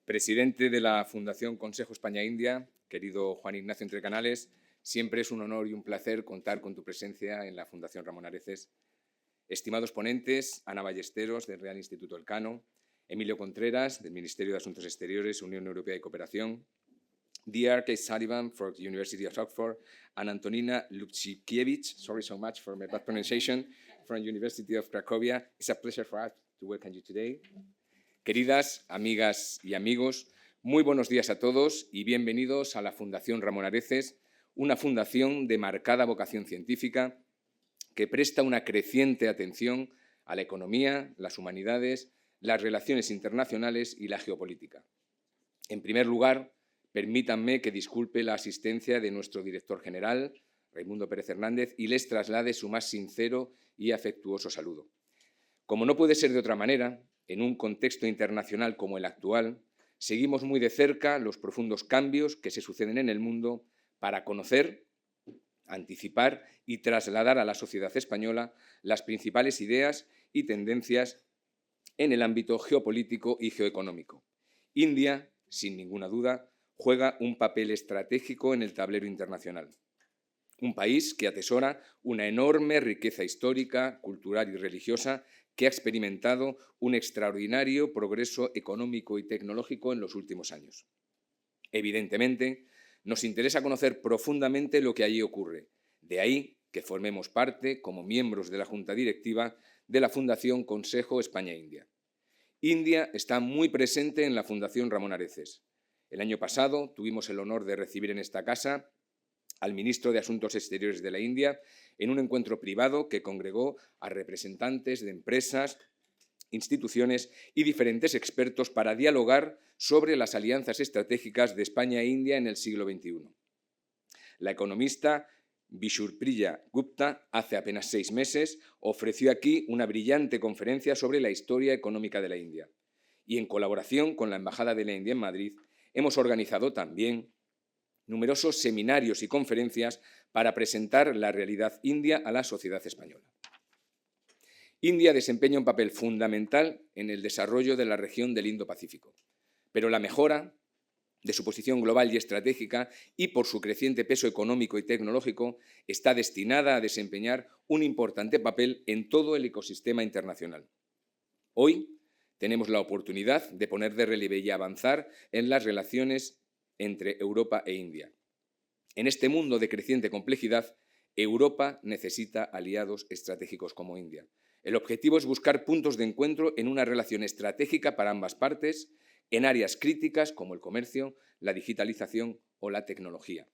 Presidente de la Fundación Consejo España-India, querido Juan Ignacio Entrecanales, siempre es un honor y un placer contar con tu presencia en la Fundación Ramón Areces. Estimados ponentes, Ana Ballesteros, del Real Instituto Elcano, Emilio Contreras, del Ministerio de Asuntos Exteriores, Unión Europea y Cooperación, Dear Kate Sullivan, from the University of Oxford, and Antonina Lubczykiewicz, sorry so much for my bad pronunciation, from the University of Cracovia. It's a pleasure for us to welcome you today. Queridas amigas y amigos, muy buenos días a todos y bienvenidos a la Fundación Ramón Areces, una fundación de marcada vocación científica que presta una creciente atención a la economía, las humanidades, las relaciones internacionales y la geopolítica. En primer lugar, permítanme que disculpe la asistencia de nuestro director general, Raimundo Pérez Hernández, y les traslade su más sincero y afectuoso saludo. Como no puede ser de otra manera, en un contexto internacional como el actual, seguimos muy de cerca los profundos cambios que se suceden en el mundo para conocer, anticipar y trasladar a la sociedad española las principales ideas y tendencias en el ámbito geopolítico y geoeconómico. India, sin ninguna duda, juega un papel estratégico en el tablero internacional. Un país que atesora una enorme riqueza histórica, cultural y religiosa que ha experimentado un extraordinario progreso económico y tecnológico en los últimos años. Evidentemente, nos interesa conocer profundamente lo que allí ocurre. De ahí que formemos parte, como miembros de la Junta Directiva, de la Fundación Consejo España-India. India está muy presente en la Fundación Ramón Areces. El año pasado tuvimos el honor de recibir en esta casa al ministro de Asuntos Exteriores de la India en un encuentro privado que congregó a representantes de empresas, instituciones y diferentes expertos para dialogar sobre las alianzas estratégicas de España e India en el siglo XXI. La economista Vishurpriya Gupta, hace apenas 6 meses, ofreció aquí una brillante conferencia sobre la historia económica de la India. Y en colaboración con la Embajada de la India en Madrid, hemos organizado también numerosos seminarios y conferencias para presentar la realidad india a la sociedad española. India desempeña un papel fundamental en el desarrollo de la región del Indo-Pacífico, pero la mejora de su posición global y estratégica y por su creciente peso económico y tecnológico está destinada a desempeñar un importante papel en todo el ecosistema internacional. Hoy tenemos la oportunidad de poner de relieve y avanzar en las relaciones entre Europa e India. En este mundo de creciente complejidad, Europa necesita aliados estratégicos como India. El objetivo es buscar puntos de encuentro en una relación estratégica para ambas partes, en áreas críticas como el comercio, la digitalización o la tecnología.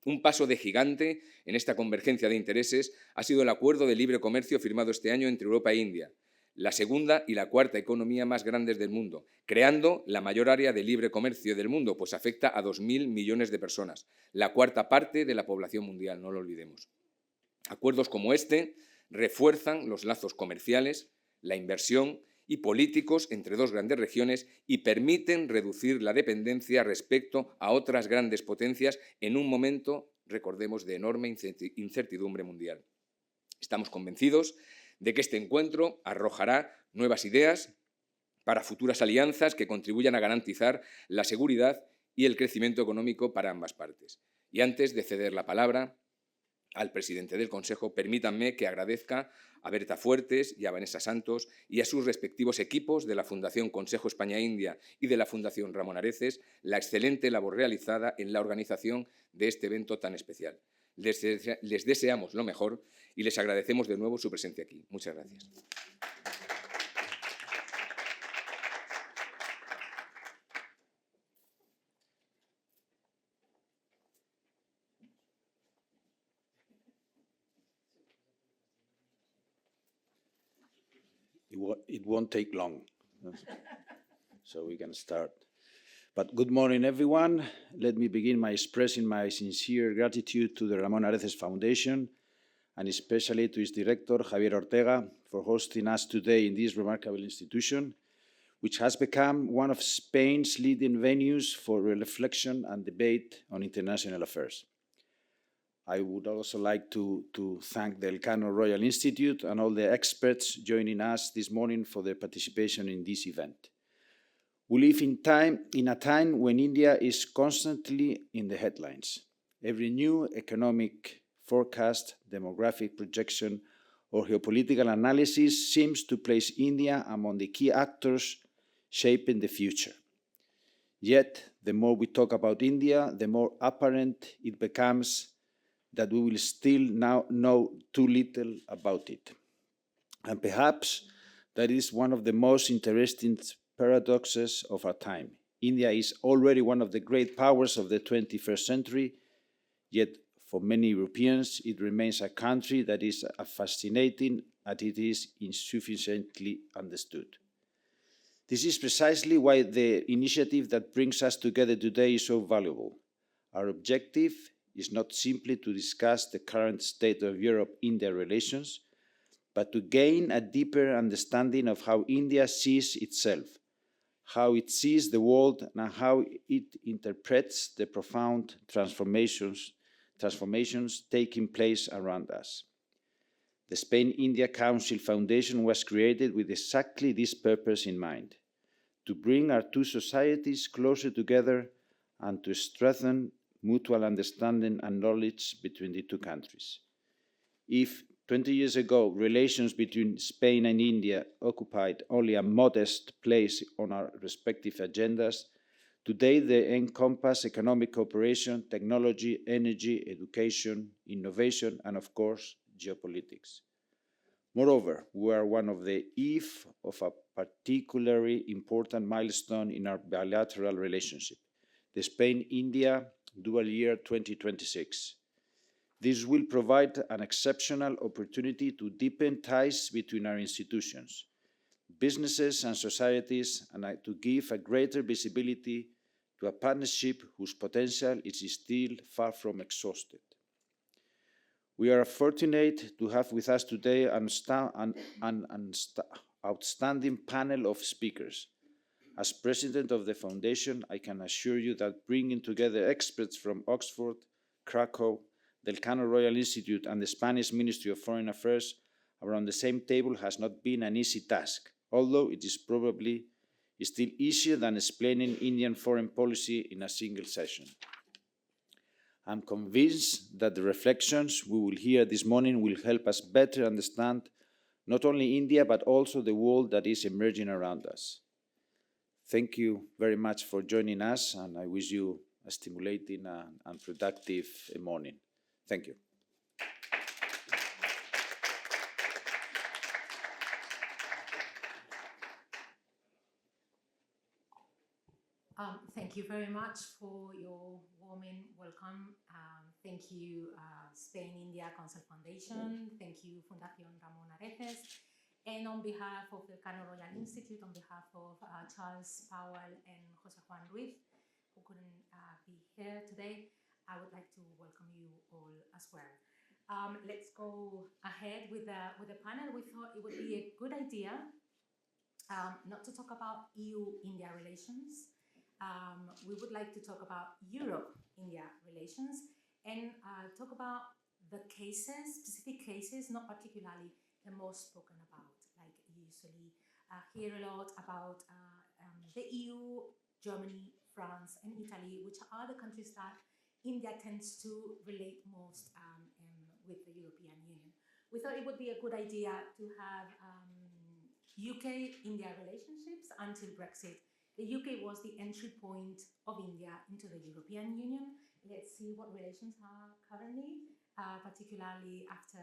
Un paso de gigante en esta convergencia de intereses ha sido el acuerdo de libre comercio firmado este año entre Europa e India, la segunda y la cuarta economía más grandes del mundo, creando la mayor área de libre comercio del mundo, pues afecta a 2.000 millones de personas, la cuarta parte de la población mundial, no lo olvidemos. Acuerdos como este refuerzan los lazos comerciales, la inversión y políticos entre dos grandes regiones y permiten reducir la dependencia respecto a otras grandes potencias en un momento, recordemos, de enorme incertidumbre mundial. Estamos convencidos de que este encuentro arrojará nuevas ideas para futuras alianzas que contribuyan a garantizar la seguridad y el crecimiento económico para ambas partes. Y antes de ceder la palabra al presidente del Consejo, permítanme que agradezca a Berta Fuertes y a Vanessa Santos y a sus respectivos equipos de la Fundación Consejo España-India y de la Fundación Ramón Areces la excelente labor realizada en la organización de este evento tan especial. Les deseamos lo mejor y les agradecemos de nuevo su presencia aquí. Muchas gracias. It won't take long, so we can start. But good morning, everyone. Let me begin by expressing my sincere gratitude to the Ramón Areces Foundation, and especially to its director, Javier Ortega, for hosting us today in this remarkable institution, which has become one of Spain's leading venues for reflection and debate on international affairs. I would also like to thank the Elcano Royal Institute and all the experts joining us this morning for their participation in this event. We live in a time when India is constantly in the headlines. Every new economic forecast, demographic projection, or geopolitical analysis seems to place India among the key actors shaping the future. Yet, the more we talk about India, the more apparent it becomes that we will still now know too little about it. And perhaps that is one of the most interesting paradoxes of our time. India is already one of the great powers of the 21st century, yet for many Europeans, it remains a country that is as fascinating as it is insufficiently understood. This is precisely why the initiative that brings us together today is so valuable. Our objective is not simply to discuss the current state of Europe-India relations, but to gain a deeper understanding of how India sees itself, how it sees the world, and how it interprets the profound transformations taking place around us. The Spain-India Council Foundation was created with exactly this purpose in mind, to bring our two societies closer together and to strengthen mutual understanding and knowledge between the two countries. If 20 years ago relations between Spain and India occupied only a modest place on our respective agendas, today they encompass economic cooperation, technology, energy, education, innovation, and of course, geopolitics. Moreover, we are one of the eve of a particularly important milestone in our bilateral relationship, the Spain-India Dual Year 2026. This will provide an exceptional opportunity to deepen ties between our institutions, businesses and societies, and to give a greater visibility to a partnership whose potential is still far from exhausted. We are fortunate to have with us today an outstanding panel of speakers. As president of the Foundation, I can assure you that bringing together experts from Oxford, Krakow, the Elcano Royal Institute, and the Spanish Ministry of Foreign Affairs around the same table has not been an easy task, although it is probably still easier than explaining Indian foreign policy in a single session. I'm convinced that the reflections we will hear this morning will help us better understand not only India, but also the world that is emerging around us. Thank you very much for joining us, and I wish you a stimulating and productive morning. Thank you. Thank you very much for your warming welcome. Thank you, Spain-India Council Foundation. Thank you, Fundación Ramón Areces. And on behalf of the Elcano Royal Institute, on behalf of Charles Powell and Jose Juan Ruiz, who couldn't be here today, I would like to welcome you all as well. Let's go ahead with the panel. We thought it would be a good idea not to talk about EU-India relations. We would like to talk about Europe-India relations and talk about the cases, specific cases, not particularly the most spoken about. Like you usually hear a lot about the EU, Germany, France, and Italy, which are the countries that India tends to relate most with the European Union. We thought it would be a good idea to have UK-India relationships until Brexit. The UK was the entry point of India into the European Union. Let's see what relations are currently, particularly after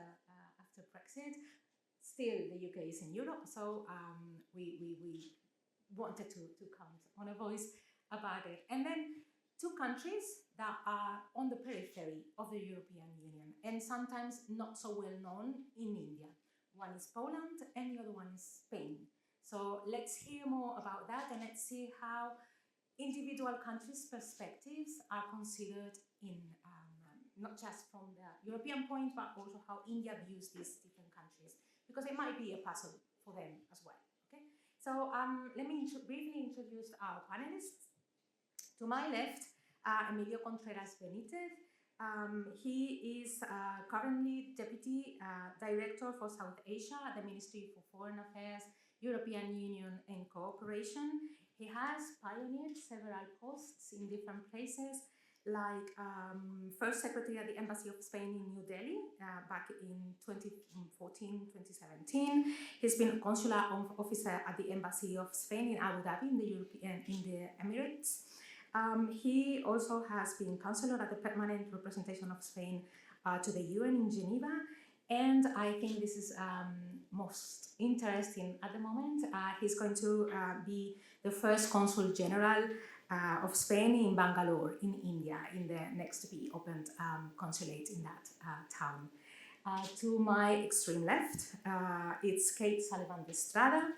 Brexit. Still, the UK is in Europe, so we wanted to count on a voice about it. And then two countries that are on the periphery of the European Union and sometimes not so well known in India. One is Poland and the other one is Spain. So let's hear more about that, and let's see how individual countries' perspectives are considered in not just from the European point, but also how India views these different countries, because it might be a puzzle for them as well. Okay, so let me briefly introduce our panelists. To my left, Emilio Contreras Benitez. He is currently Deputy Director for South Asia at the Ministry for Foreign Affairs, European Union and Cooperation, He has pioneered several posts in different places, like first secretary at the Embassy of Spain in New Delhi back in 2014-2017. He's been consular officer at the Embassy of Spain in Abu Dhabi in the Emirates. He also has been counselor at the permanent representation of Spain to the UN in Geneva. And I think this is most interesting at the moment. He's going to be the first Consul General of Spain in Bangalore, in India, in the next to be opened consulate in that town. To my extreme left, it's Kate Sullivan de Estrada.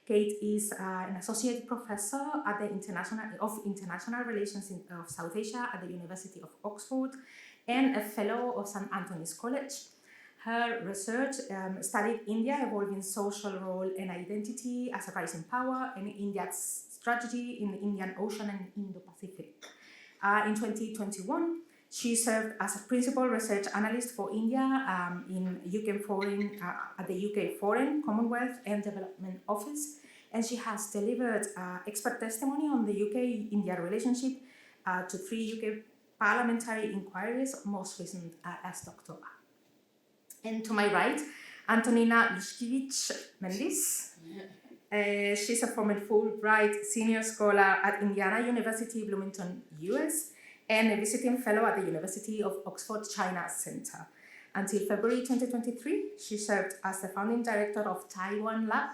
Kate is an associate professor at the International Relations of South Asia at the University of Oxford and a fellow of St. Anthony's College. Her research studied India evolving social role and identity as a rising power and India's strategy in the Indian Ocean and Indo-Pacific. In 2021, she served as a principal research analyst for India in UK Foreign, at the UK Foreign, Commonwealth and Development Office, and she has delivered expert testimony on the UK-India relationship to 3 UK parliamentary inquiries, most recent as doctor. And to my right, Antonina Luszkiewicz-Mendis. She's a former Fulbright senior scholar at Indiana University, Bloomington, US, and a visiting fellow at the University of Oxford China Center. Until February 2023, she served as the founding director of Taiwan Lab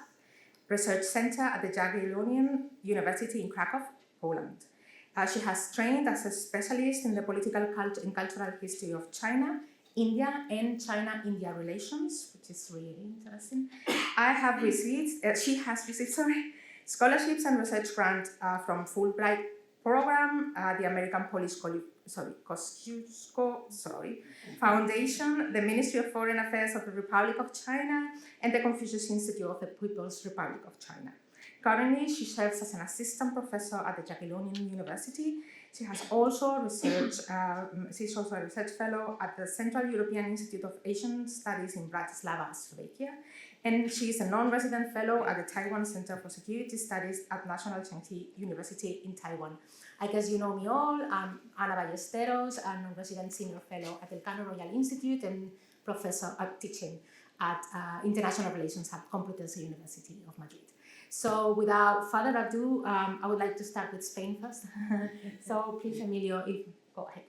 Research Center at the Jagiellonian University in Krakow, Poland. She has trained as a specialist in the political and cultural history of China, India, and China-India relations, which is really interesting. She has received scholarships and research grants from Fulbright program, the American Police Kosciuszko Foundation, the Ministry of Foreign Affairs of the Republic of China, and the Confucius Institute of the People's Republic of China. Currently, she serves as an assistant professor at the Jagiellonian University. She has also she's also a research fellow at the Central European Institute of Asian Studies in Bratislava, Slovakia. And she is a non-resident fellow at the Taiwan Center for Security Studies at National Cheng Kung University in Taiwan. I guess you know me all. I'm Ana Ballesteros, a non-resident senior fellow at Elcano Royal Institute and professor teaching at International Relations at Complutense University of Madrid. So without further ado, I would like to start with Spain first. So please, Emilio, go ahead.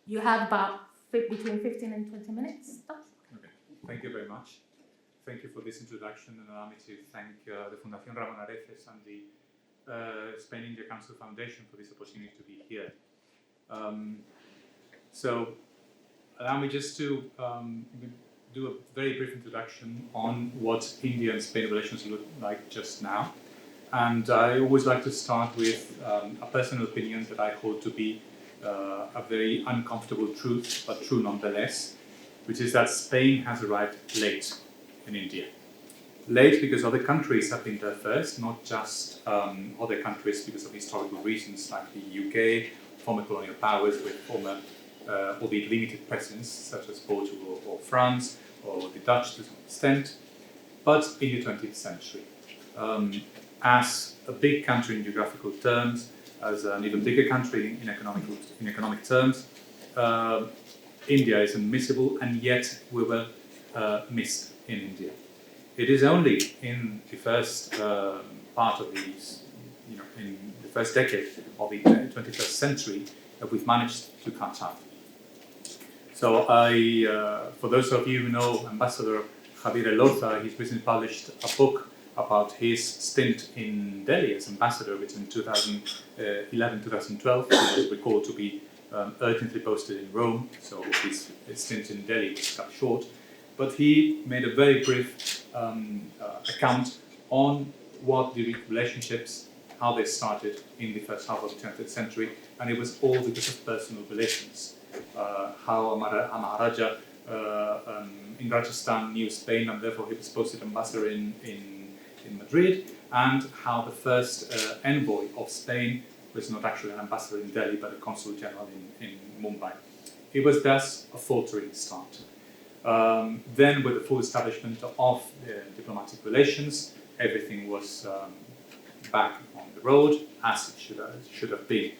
You have about between 15 and 20 minutes. Okay. Thank you very much. Thank you for this introduction, and allow me to thank the Fundación Ramón Areces and the Spain-India Council Foundation for this opportunity to be here. So allow me just to do a very brief introduction on what India and Spain relations look like just now. And I always like to start with a personal opinion that I hold to be a very uncomfortable truth, but true nonetheless, which is that Spain has arrived late in India. Late because other countries have been there first, not just other countries because of historical reasons like the UK, former colonial powers with former, albeit limited presence, such as Portugal or France, or the Dutch to some extent, but in the 20th century. As a big country in geographical terms, as an even bigger country in economic terms, India is unmissable, and yet we were missed in India. It is only in the first part of these, in the first decade of the 21st century that we've managed to catch up. So for those of you who know Ambassador Javier Elorza, he's recently published a book about his stint in Delhi as ambassador between 2011-2012, which is recalled to be urgently posted in Rome, so his stint in Delhi was cut short. But he made a very brief account on what the relationships, how they started in the first half of the 20th century, and it was all because of personal relations. How Maharaja in Rajasthan knew Spain, and therefore he was posted ambassador in Madrid, and how the first envoy of Spain was not actually an ambassador in Delhi, but a consul general in Mumbai. It was thus a faltering start. Then, with the full establishment of diplomatic relations, everything was back on the road as it should have been.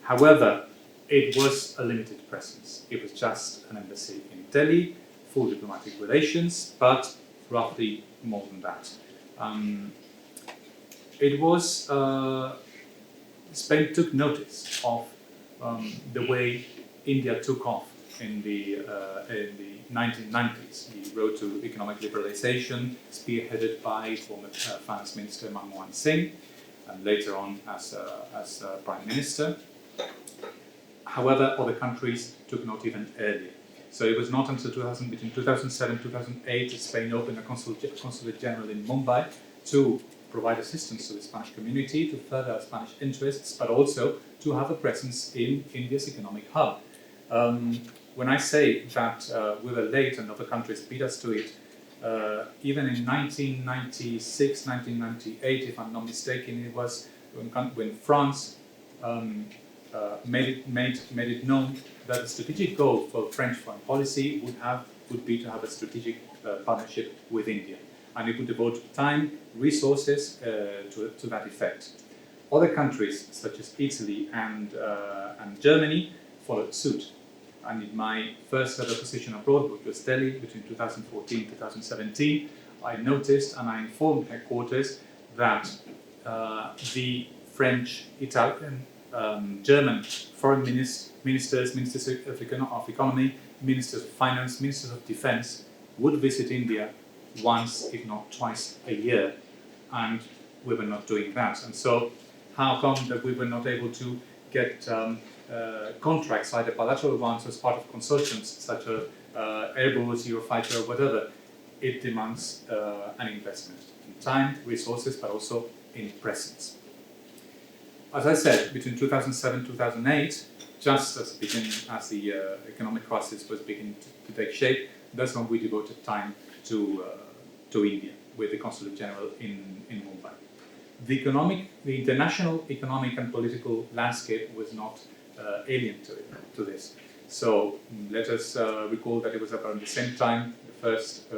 However, it was a limited presence. It was just an embassy in Delhi, full diplomatic relations, but roughly more than that. Spain took notice of the way India took off in the 1990s. The road to economic liberalization, spearheaded by former Finance Minister Manmohan Singh, and later on as Prime Minister. However, other countries took note even earlier. So it was not until between 2007 and 2008 that Spain opened a consulate general in Mumbai to provide assistance to the Spanish community, to further Spanish interests, but also to have a presence in India's economic hub. When I say that we were late and other countries beat us to it, even in 1996, 1998, if I'm not mistaken, it was when France made it known that the strategic goal for French foreign policy would be to have a strategic partnership with India, and it would devote time, resources to that effect. Other countries such as Italy and Germany followed suit. And in my first ever position abroad, which was Delhi between 2014 and 2017, I noticed and I informed headquarters that the French, Italian, German foreign ministers, ministers of economy, ministers of finance, ministers of defense would visit India once, if not twice a year, and we were not doing that. And so how come that we were not able to get contracts, either bilateral ones as part of consortiums such as Airbus, Eurofighter, or whatever? It demands an investment in time, resources, but also in presence. As I said, between 2007 and 2008, just as the economic crisis was beginning to take shape, that's when we devoted time to India with the Consulate General in Mumbai. The international economic and political landscape was not alien to this. So let us recall that it was about the same time, the first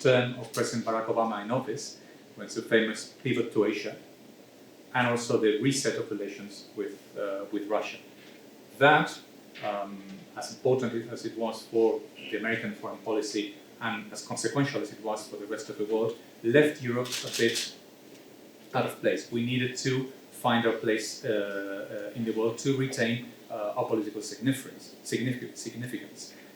term of President Barack Obama in office, when it's a famous pivot to Asia, and also the reset of relations with Russia. That, as important as it was for the American foreign policy and as consequential as it was for the rest of the world, left Europe a bit out of place. We needed to find our place in the world to retain our political significance.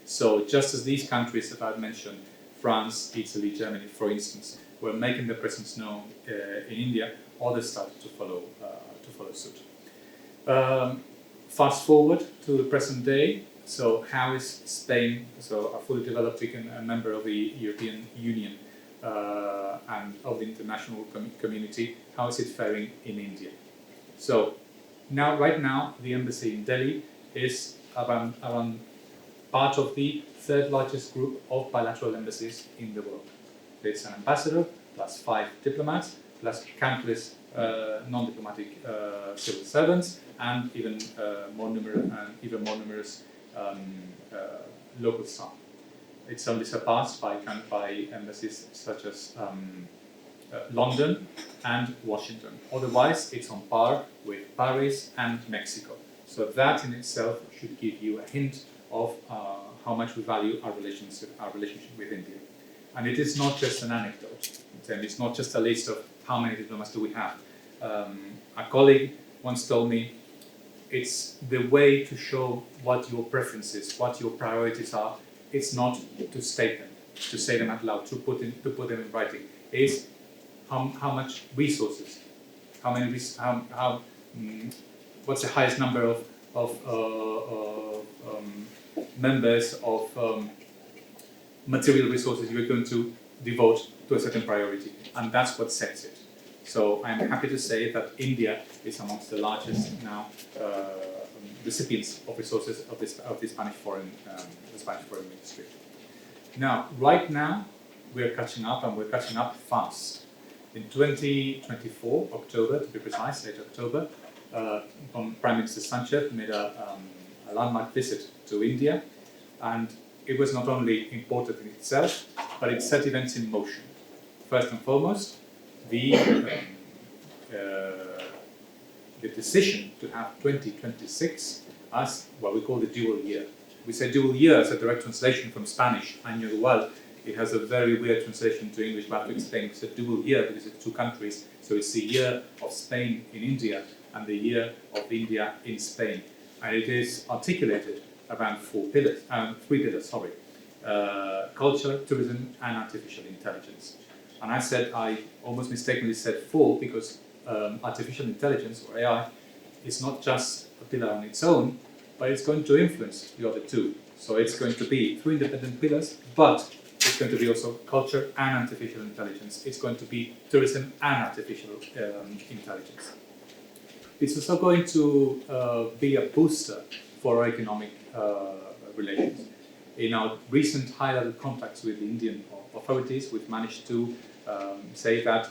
So just as these countries that I've mentioned, France, Italy, Germany, for instance, were making their presence known in India, others started to follow suit. Fast forward to the present day. So how is Spain, so a fully developed member of the European Union and of the international community, how is it faring in India? So right now, the embassy in Delhi is around part of the third largest group of bilateral embassies in the world. There's an ambassador, plus 5 diplomats, plus countless non-diplomatic civil servants, and even more numerous local staff. It's only surpassed by embassies such as London and Washington. Otherwise, it's on par with Paris and Mexico. So that in itself should give you a hint of how much we value our relationship with India. And it is not just an anecdote. And it's not just a list of how many diplomats do we have. A colleague once told me, it's the way to show what your preferences, what your priorities are. It's not to state them, to say them out loud, to put them in writing. It's how much resources, what's the highest number of members of material resources you're going to devote to a certain priority, and that's what sets it. So I'm happy to say that India is amongst the largest now recipients of resources of the Spanish foreign ministry. Now, right now, we're catching up, and we're catching up fast. In 2024, October to be precise, late October, Prime Minister Sanchez made a landmark visit to India, and it was not only important in itself, but it set events in motion. First and foremost, the decision to have 2026 as what we call the dual year. We say dual year as a direct translation from Spanish, año dual. It has a very weird translation to English, but to explain, it's a dual year because it's two countries. So it's the year of Spain in India and the year of India in Spain. And it is articulated around three pillars, culture, tourism, and artificial intelligence. And I almost mistakenly said four because artificial intelligence, or AI, is not just a pillar on its own, but it's going to influence the other two. So it's going to be three independent pillars, but it's going to be also culture and artificial intelligence. It's going to be tourism and artificial intelligence. It's also going to be a booster for our economic relations. In our recent high-level contacts with the Indian authorities, we've managed to say that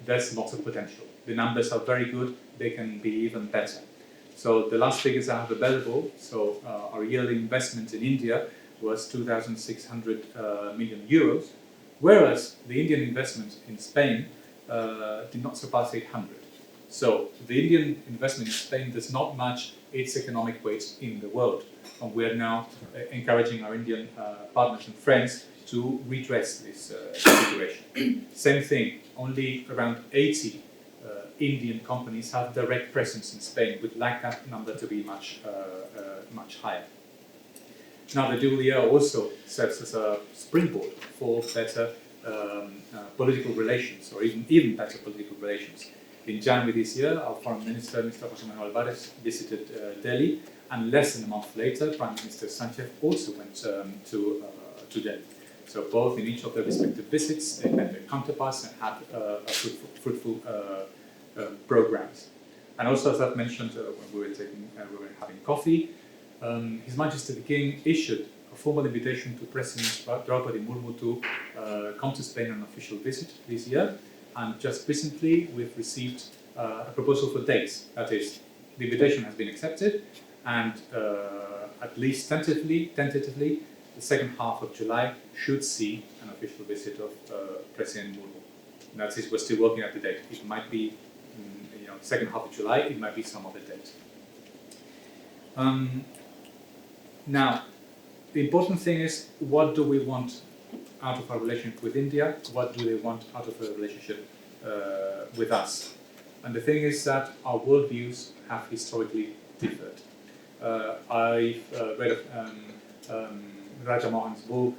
there's lots of potential. The numbers are very good, they can be even better. So the last figures I have available, so our yearly investment in India was 2,600 million euros, whereas the Indian investment in Spain did not surpass 800. So the Indian investment in Spain does not match its economic weight in the world. And we are now encouraging our Indian partners and friends to redress this situation. Same thing, only around 80 Indian companies have direct presence in Spain. We'd like that number to be much higher. Now, the dual year also serves as a springboard for better political relations, or even better political relations. In January this year, our Foreign Minister, Mr. José Manuel Álvarez, visited Delhi, and less than a month later, Prime Minister Sánchez also went to Delhi. So both in each of their respective visits, they met their counterparts and had fruitful programs. And also, as I've mentioned when we were having coffee, His Majesty the King issued a formal invitation to President Draupadi Murmu to come to Spain on an official visit this year. And just recently, we've received a proposal for dates. That is, the invitation has been accepted, and at least tentatively, the second half of July should see an official visit of President Murmu. And that is, we're still working at the date. It might be, second half of July. It might be some other date. Now, the important thing is, what do we want out of our relationship with India? What do they want out of a relationship with us? And the thing is that our worldviews have historically differed. I've read Raja Mohan's book,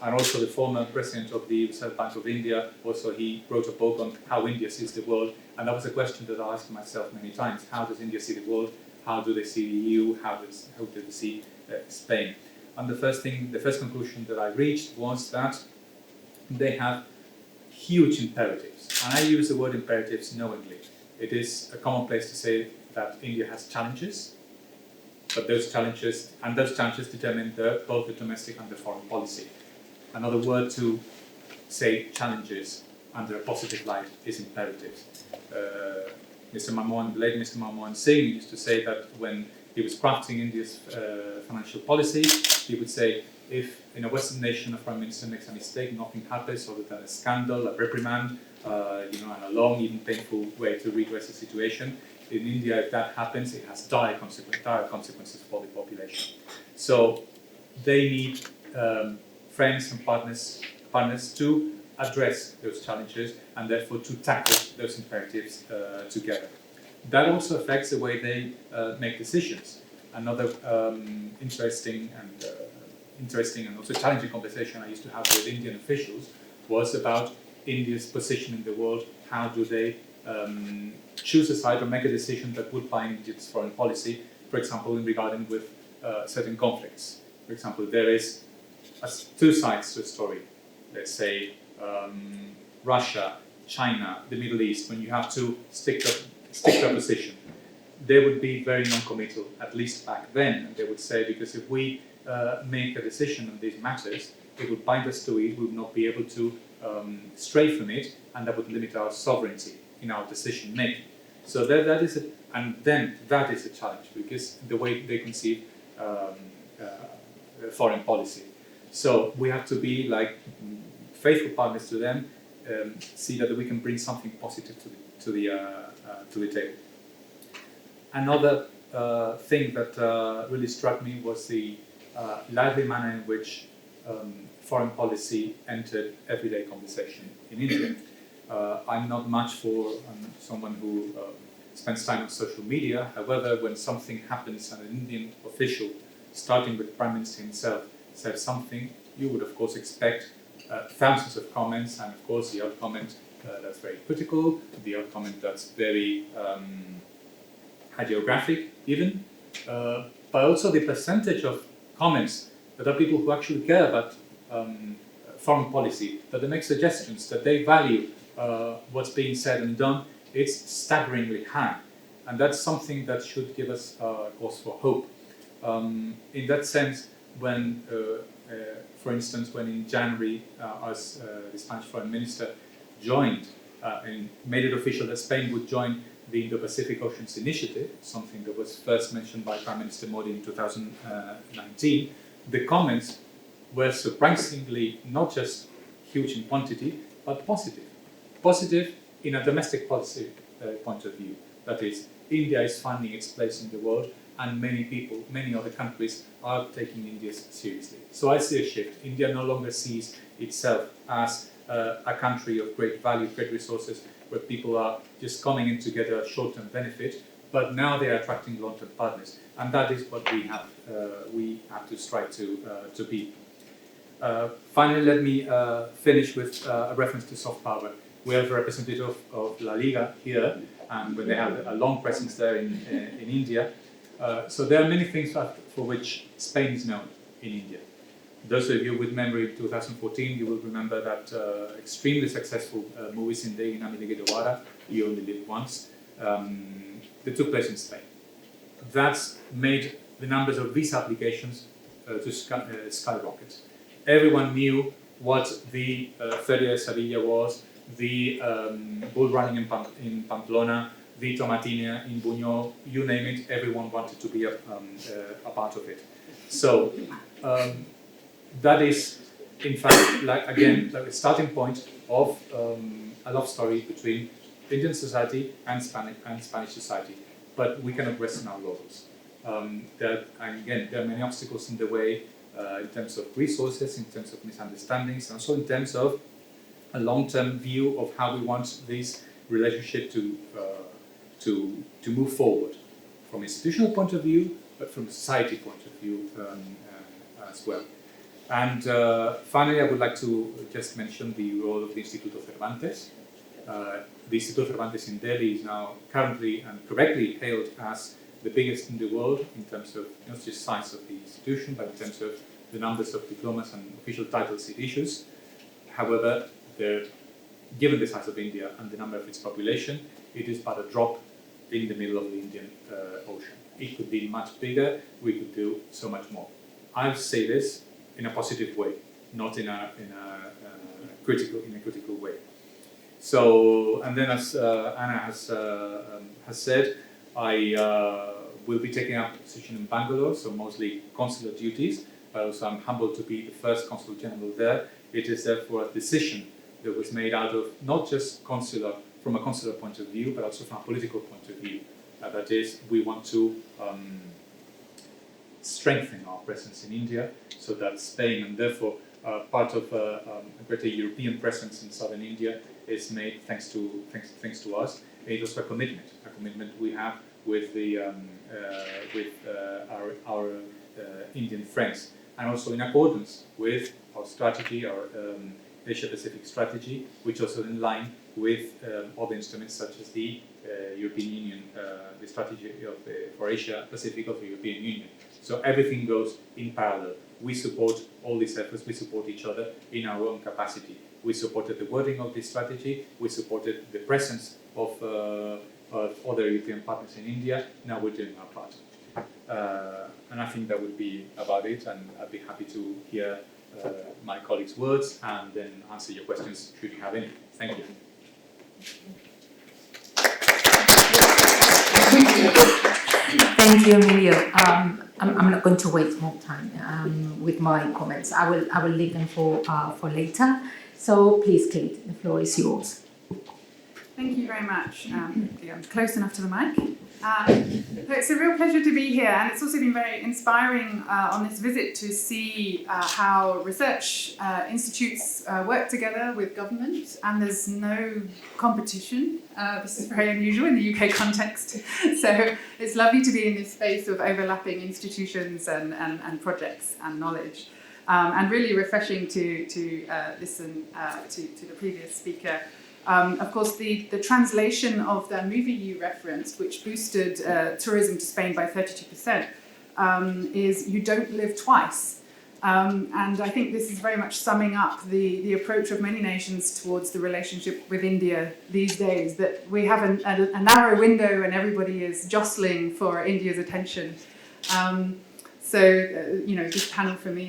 and also the former president of the Reserve Bank of India, also he wrote a book on how India sees the world, and that was a question that I asked myself many times. How does India see the world? How do they see the EU? How do they see Spain? And the first conclusion that I reached was that they have huge imperatives. And I use the word imperatives knowingly. It is a commonplace to say that India has challenges, but those challenges determine both the domestic and the foreign policy. Another word to say challenges under a positive light is imperatives. Late Mr. Manmohan Singh used to say that when he was crafting India's financial policy, he would say, if in a Western nation a prime minister makes a mistake, nothing happens other than a scandal, a reprimand, and a long, even painful way to redress the situation. In India, if that happens, it has dire consequences for the population. So they need friends and partners to address those challenges and therefore to tackle those imperatives together. That also affects the way they make decisions. Another interesting and also challenging conversation I used to have with Indian officials was about India's position in the world. How do they choose a side or make a decision that would bind India's foreign policy, for example, in regarding with certain conflicts. For example, there is two sides to a story. Let's say Russia, China, the Middle East. When you have to stick to a position, they would be very non-committal, at least back then. And they would say, because if we make a decision on these matters, it would bind us to it. We would not be able to stray from it, and that would limit our sovereignty in our decision making. So that is a challenge, because the way they conceive foreign policy. So we have to be like faithful partners to them, see that we can bring something positive to the table. Another thing that really struck me was the lively manner in which foreign policy entered everyday conversation in India. I'm not much for someone who spends time on social media. However, when something happens and an Indian official, starting with the Prime Minister himself, says something, you would of course expect thousands of comments, and of course the odd comment that's very critical, the odd comment that's very hagiographic even, but also the percentage of comments that are people who actually care about foreign policy, that they make suggestions, that they value what's being said and done, it's staggeringly high. And that's something that should give us cause for hope. In that sense, when, for instance, when in January, as the Spanish Foreign Minister joined and made it official that Spain would join the Indo-Pacific Oceans Initiative, something that was first mentioned by Prime Minister Modi in 2019, the comments were surprisingly not just huge in quantity, but positive. Positive in a domestic policy point of view. That is, India is finding its place in the world, and many people, many other countries are taking India seriously. So I see a shift. India no longer sees itself as a country of great value, great resources, where people are just coming in to get a short-term benefit, but now they are attracting long-term partners, and that is what we have to strive to be. Finally, let me finish with a reference to soft power. We have a representative of La Liga here, and when they have a long presence there in India. So there are many things for which Spain is known in India. Those of you with memory in 2014, you will remember that extremely successful movies in the Namidegedowara, You Only Live Once, they took place in Spain. That's made the numbers of visa applications to skyrocket. Everyone knew what the Feria de Sevilla was, the bull running in Pamplona, the Tomatina in Buñol, you name it, everyone wanted to be a part of it. So that is, in fact, like a starting point of a love story between Indian society and Spanish society. But we cannot rest on our laurels. There are many obstacles in the way in terms of resources, in terms of misunderstandings, and also in terms of a long-term view of how we want this relationship to move forward, from an institutional point of view, but from a society point of view as well. And finally, I would like to just mention the role of the Instituto Cervantes. The Instituto Cervantes in Delhi is now currently and correctly hailed as the biggest in the world in terms of not just size of the institution, but in terms of the numbers of diplomas and official titles it issues. However, given the size of India and the number of its population, it is but a drop in the middle of the Indian Ocean. It could be much bigger, we could do so much more. I say this in a positive way, not in a critical way. So, and then as Anna has said, I will be taking up a position in Bangalore, so mostly consular duties, but also I'm humbled to be the first Consul General there. It is therefore a decision that was made out of not just from a consular point of view, but also from a political point of view. That is, we want to strengthen our presence in India, so that Spain, and therefore part of a greater European presence in southern India, is made thanks to us. It was a commitment we have with our Indian friends, and also in accordance with our strategy, our Asia-Pacific strategy, which also in line with other instruments such as the European Union, the strategy for Asia-Pacific of the European Union. So everything goes in parallel. We support all these efforts, we support each other in our own capacity. We supported the wording of this strategy, we supported the presence of other European partners in India, now we're doing our part. And I think that would be about it, and I'd be happy to hear my colleagues' words and then answer your questions should you have any. Thank you. Thank you, Emilio. I'm not going to waste more time with my comments. I will leave them for later. So please, Kate, the floor is yours. Thank you very much. I'm close enough to the mic. It's a real pleasure to be here, and it's also been very inspiring on this visit to see how research institutes work together with government, and there's no competition. This is very unusual in the UK context. So it's lovely to be in this space of overlapping institutions and projects and knowledge, and really refreshing to listen to the previous speaker. Of course, the translation of the movie you referenced, which boosted tourism to Spain by 32%, is "You don't live twice." And I think this is very much summing up the approach of many nations towards the relationship with India these days, that we have a narrow window and everybody is jostling for India's attention. This panel for me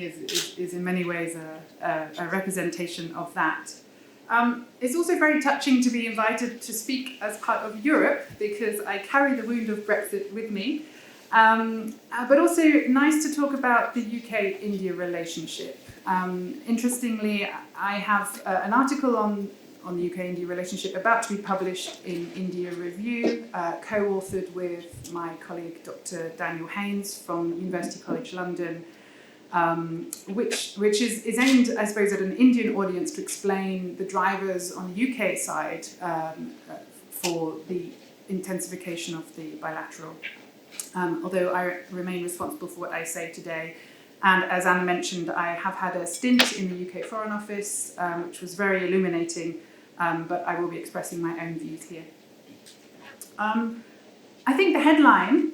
is in many ways a representation of that. It's also very touching to be invited to speak as part of Europe, because I carry the wound of Brexit with me, but also nice to talk about the UK-India relationship. Interestingly, I have an article on the UK-India relationship about to be published in India Review, co-authored with my colleague Dr. Daniel Haynes from University College London, which is aimed, I suppose, at an Indian audience to explain the drivers on the UK side for the intensification of the bilateral. Although I remain responsible for what I say today. And as Anna mentioned, I have had a stint in the UK Foreign Office, which was very illuminating, but I will be expressing my own views here. I think the headline,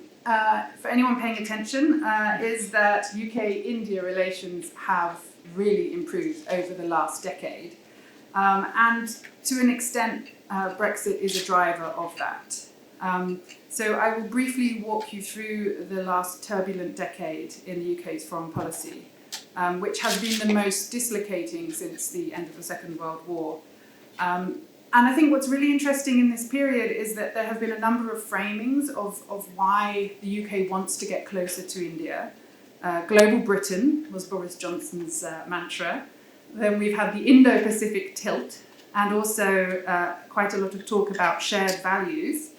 for anyone paying attention, is that UK-India relations have really improved over the last decade. And to an extent, Brexit is a driver of that. So I will briefly walk you through the last turbulent decade in the UK's foreign policy, which has been the most dislocating since the end of the Second World War. And I think what's really interesting in this period is that there have been a number of framings of why the UK wants to get closer to India. Global Britain was Boris Johnson's mantra. Then we've had the Indo-Pacific tilt, and also quite a lot of talk about shared values.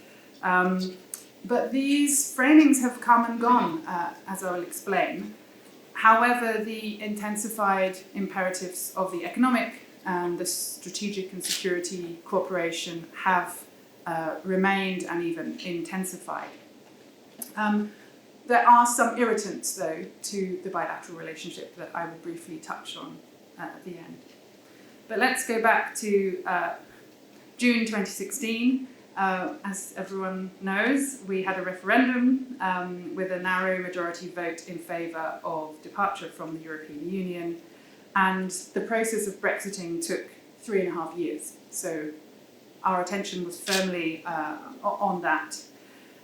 But these framings have come and gone, as I will explain. However, the intensified imperatives of the economic and the strategic and security cooperation have remained and even intensified. There are some irritants, though, to the bilateral relationship that I will briefly touch on at the end. But let's go back to June 2016. As everyone knows, we had a referendum with a narrow majority vote in favour of departure from the European Union, and the process of Brexiting took 3.5 years. So our attention was firmly on that.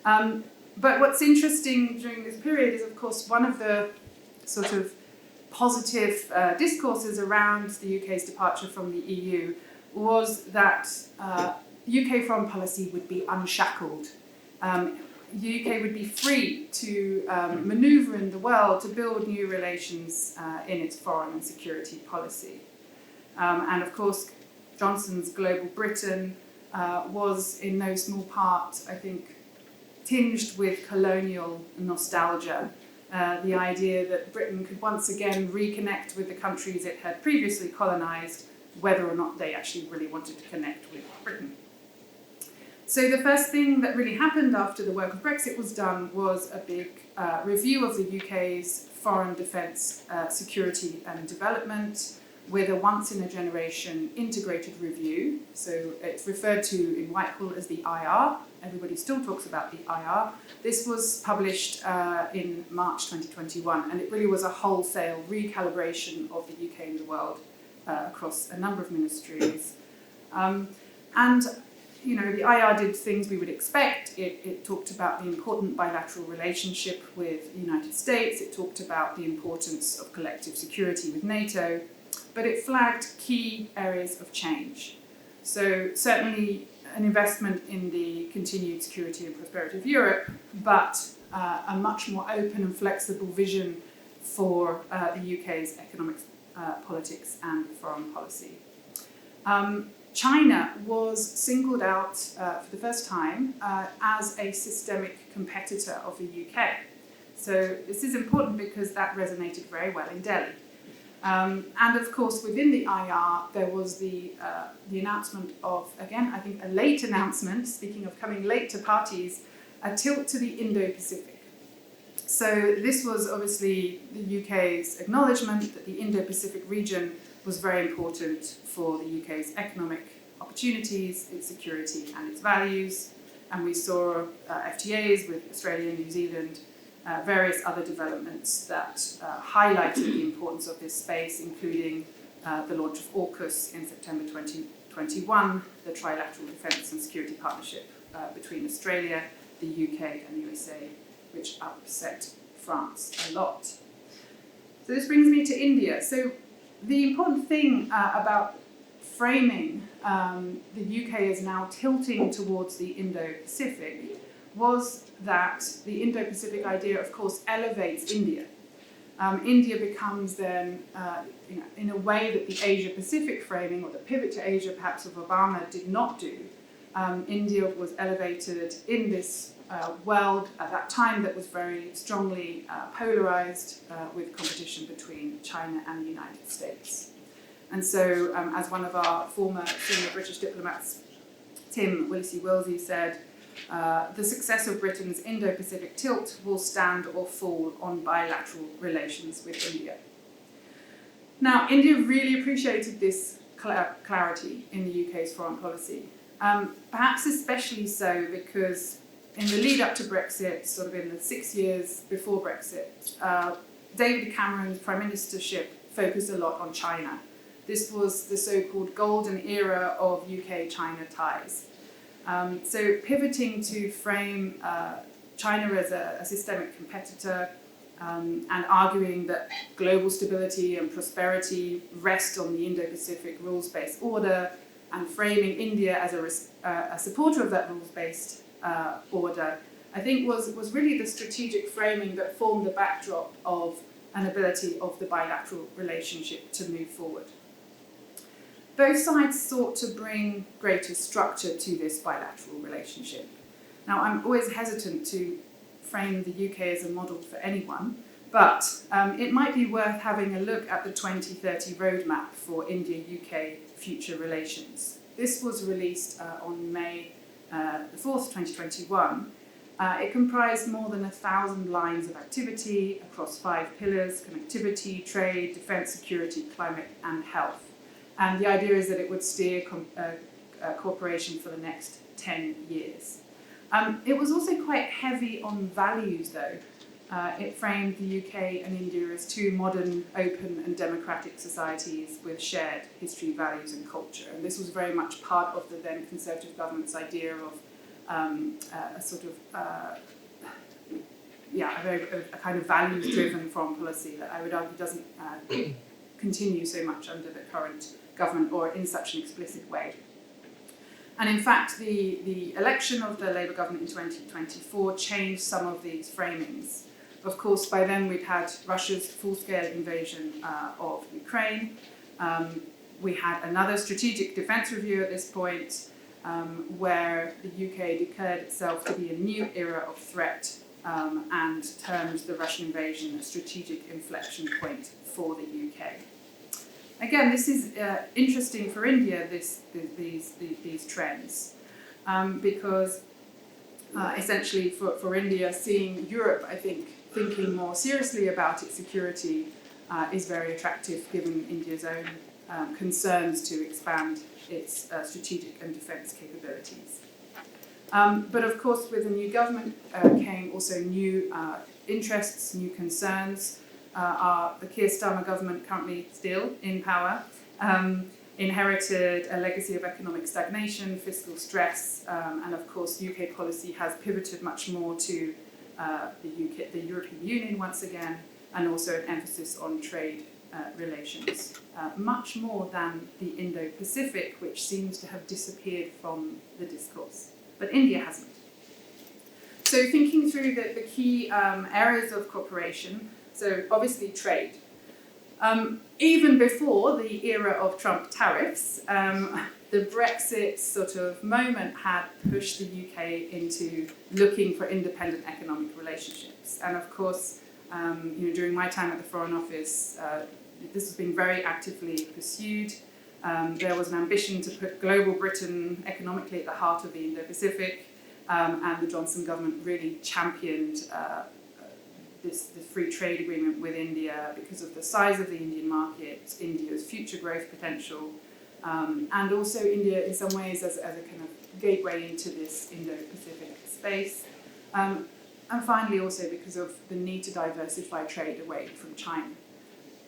But what's interesting during this period is, of course, one of the sort of positive discourses around the UK's departure from the EU was that UK foreign policy would be unshackled. The UK would be free to manoeuvre in the world to build new relations in its foreign and security policy. And of course, Johnson's Global Britain was in no small part, I think, tinged with colonial nostalgia. The idea that Britain could once again reconnect with the countries it had previously colonised, whether or not they actually really wanted to connect with Britain. So the first thing that really happened after the work of Brexit was done was a big review of the UK's foreign defence, security and development, with a once-in-a-generation integrated review. So it's referred to in Whitehall as the IR. Everybody still talks about the IR. This was published in March 2021, and it really was a wholesale recalibration of the UK and the world across a number of ministries. And you know, the IR did things we would expect. It talked about the important bilateral relationship with the United States. It talked about the importance of collective security with NATO, but it flagged key areas of change. So certainly an investment in the continued security and prosperity of Europe, but a much more open and flexible vision for the UK's economic politics and foreign policy. China was singled out for the first time as a systemic competitor of the UK. So this is important because that resonated very well in Delhi. And of course, within the IR, there was the announcement of, again, I think a late announcement, speaking of coming late to parties, a tilt to the Indo-Pacific. So this was obviously the UK's acknowledgement that the Indo-Pacific region was very important for the UK's economic opportunities, its security and its values. And we saw FTAs with Australia and New Zealand, various other developments that highlighted the importance of this space, including the launch of AUKUS in September 2021, the trilateral defence and security partnership between Australia, the UK and the USA, which upset France a lot. So this brings me to India. So the important thing about framing the UK as now tilting towards the Indo-Pacific was that the Indo-Pacific idea, of course, elevates India. India becomes then, in a way that the Asia-Pacific framing, or the pivot to Asia perhaps of Obama did not do. India was elevated in this world at that time that was very strongly polarized with competition between China and the United States. And so, as one of our former senior British diplomats, Tim Willesee said, the success of Britain's Indo-Pacific tilt will stand or fall on bilateral relations with India. Now, India really appreciated this clarity in the UK's foreign policy, perhaps especially so because in the lead up to Brexit, sort of in the 6 years before Brexit, David Cameron's prime ministership focused a lot on China. This was the so-called golden era of UK-China ties. So pivoting to frame China as a systemic competitor and arguing that global stability and prosperity rest on the Indo-Pacific rules-based order, and framing India as a supporter of that rules-based order, I think was really the strategic framing that formed the backdrop of an ability of the bilateral relationship to move forward. Both sides sought to bring greater structure to this bilateral relationship. Now, I'm always hesitant to frame the UK as a model for anyone, but it might be worth having a look at the 2030 roadmap for India-UK future relations. This was released on May the 4th, 2021. It comprised more than 1,000 lines of activity across 5 pillars: connectivity, trade, defence, security, climate and health. And the idea is that it would steer cooperation for the next 10 years. It was also quite heavy on values, though. It framed the UK and India as two modern, open and democratic societies with shared history, values and culture. And this was very much part of the then Conservative government's idea of a kind of values-driven foreign policy that I would argue doesn't continue so much under the current government or in such an explicit way. And in fact, the election of the Labour government in 2024 changed some of these framings. Of course, by then we'd had Russia's full-scale invasion of Ukraine. We had another strategic defence review at this point, where the UK declared itself to be a new era of threat and termed the Russian invasion a strategic inflection point for the UK. Again, this is interesting for India, these trends, because essentially for India, seeing Europe, I think, thinking more seriously about its security is very attractive given India's own concerns to expand its strategic and defence capabilities. But of course, with the new government came also new interests, new concerns. The Keir Starmer government, currently still in power, inherited a legacy of economic stagnation, fiscal stress, and of course UK policy has pivoted much more to the European Union once again, and also an emphasis on trade relations, much more than the Indo-Pacific, which seems to have disappeared from the discourse. But India hasn't. So thinking through the key areas of cooperation, so obviously trade. Even before the era of Trump tariffs, the Brexit sort of moment had pushed the UK into looking for independent economic relationships. And of course, during my time at the Foreign Office, this has been very actively pursued. There was an ambition to put global Britain economically at the heart of the Indo-Pacific, and the Johnson government really championed the free trade agreement with India because of the size of the Indian market, India's future growth potential, and also India in some ways as a kind of gateway into this Indo-Pacific space. And finally also because of the need to diversify trade away from China.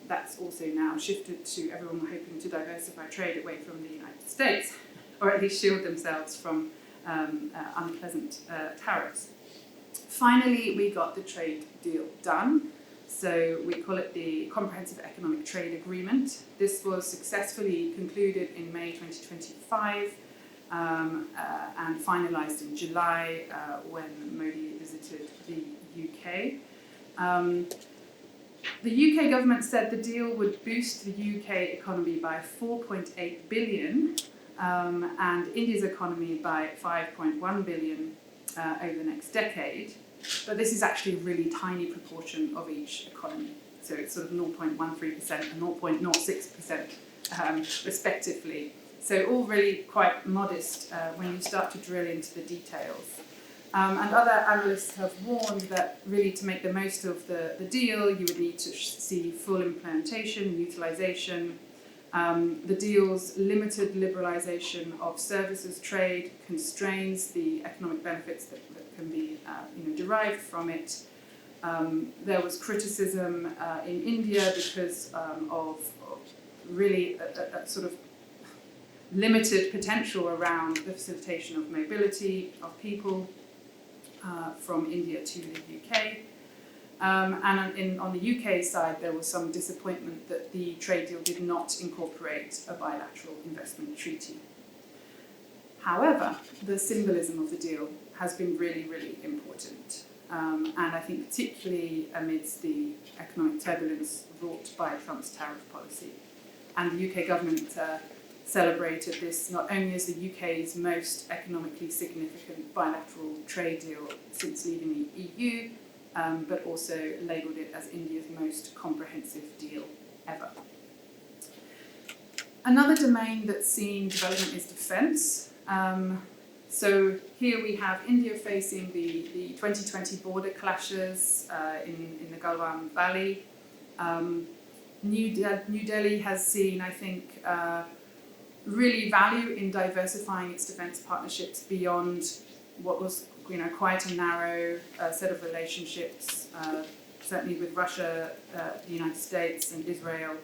That's also now shifted to everyone hoping to diversify trade away from the United States, or at least shield themselves from unpleasant tariffs. Finally, we got the trade deal done. So we call it the Comprehensive Economic Trade Agreement. This was successfully concluded in May 2025 and finalised in July when Modi visited the UK. The UK government said the deal would boost the UK economy by 4.8 billion and India's economy by 5.1 billion over the next decade. But this is actually a really tiny proportion of each economy. So it's sort of 0.13% and 0.06% respectively. So all really quite modest when you start to drill into the details. And other analysts have warned that really to make the most of the deal, you would need to see full implementation and utilisation. The deal's limited liberalisation of services trade constrains the economic benefits that can be derived from it. There was criticism in India because of really a sort of limited potential around the facilitation of mobility of people from India to the UK. And on the UK side, there was some disappointment that the trade deal did not incorporate a bilateral investment treaty. However, the symbolism of the deal has been really, really important. And I think particularly amidst the economic turbulence brought by Trump's tariff policy. And the UK government celebrated this not only as the UK's most economically significant bilateral trade deal since leaving the EU, but also labelled it as India's most comprehensive deal ever. Another domain that's seen development is defence. So here we have India facing the 2020 border clashes in the Galwan Valley. New Delhi has seen, I think, really value in diversifying its defence partnerships beyond what was quite a narrow set of relationships, certainly with Russia, the United States and Israel.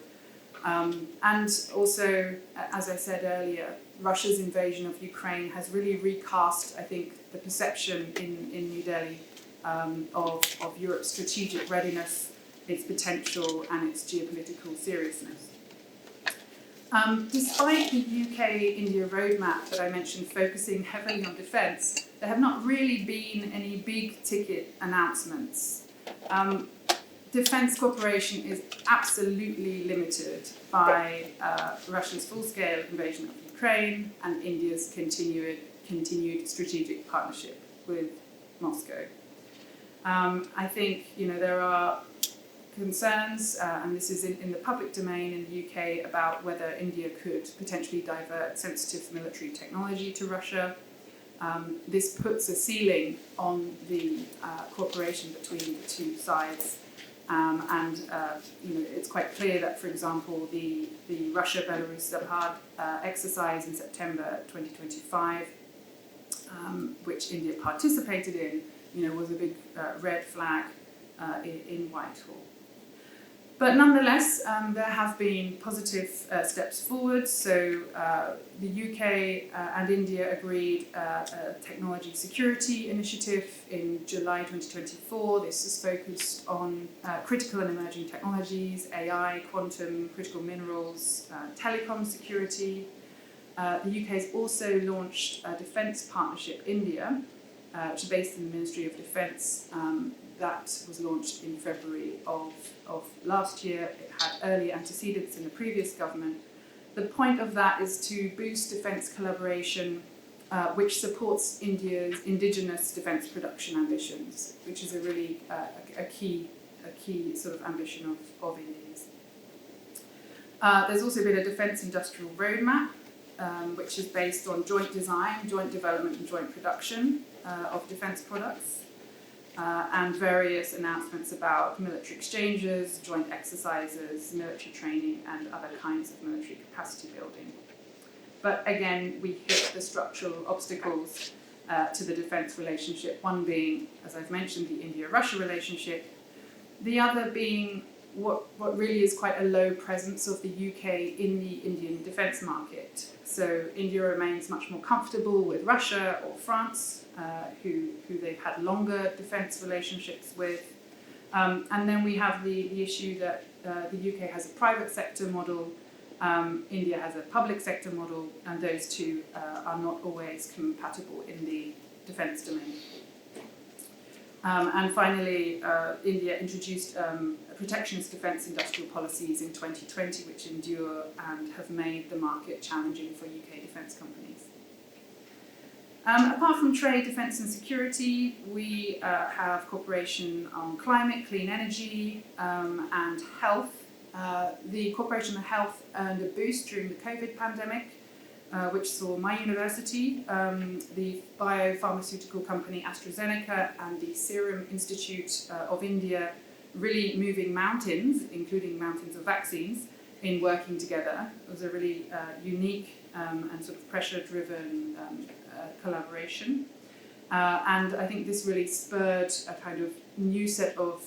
And also, as I said earlier, Russia's invasion of Ukraine has really recast, I think, the perception in New Delhi of Europe's strategic readiness, its potential and its geopolitical seriousness. Despite the UK-India roadmap that I mentioned focusing heavily on defence, there have not really been any big-ticket announcements. Defence cooperation is absolutely limited by Russia's full-scale invasion of Ukraine and India's continued strategic partnership with Moscow. I think there are concerns, and this is in the public domain in the UK, about whether India could potentially divert sensitive military technology to Russia. This puts a ceiling on the cooperation between the two sides. And it's quite clear that, for example, the Russia-Belarus Sabhad exercise in September 2025, which India participated in, was a big red flag in Whitehall. But nonetheless, there have been positive steps forward. So the UK and India agreed a technology security initiative in July 2024. This is focused on critical and emerging technologies, AI, quantum, critical minerals, telecom security. The UK has also launched a defence partnership, India, which is based in the Ministry of Defence. That was launched in February of last year. It had early antecedents in the previous government. The point of that is to boost defence collaboration, which supports India's indigenous defence production ambitions, which is a really a key sort of ambition of India's. There's also been a defence industrial roadmap, which is based on joint design, joint development and joint production of defence products. And various announcements about military exchanges, joint exercises, military training, and other kinds of military capacity building. But again, we hit the structural obstacles to the defence relationship, one being, as I've mentioned, the India-Russia relationship, the other being what really is quite a low presence of the UK in the Indian defence market. So India remains much more comfortable with Russia or France, who they've had longer defence relationships with. And then we have the issue that the UK has a private sector model, India has a public sector model, and those two are not always compatible in the defence domain. And finally, India introduced protectionist defence industrial policies in 2020, which endure and have made the market challenging for UK defence companies. Apart from trade, defence and security, we have cooperation on climate, clean energy, and health. The cooperation on health earned a boost during the COVID pandemic, which saw my university, the biopharmaceutical company AstraZeneca, and the Serum Institute of India really moving mountains, including mountains of vaccines, in working together. It was a really unique and sort of pressure-driven collaboration. And I think this really spurred a kind of new set of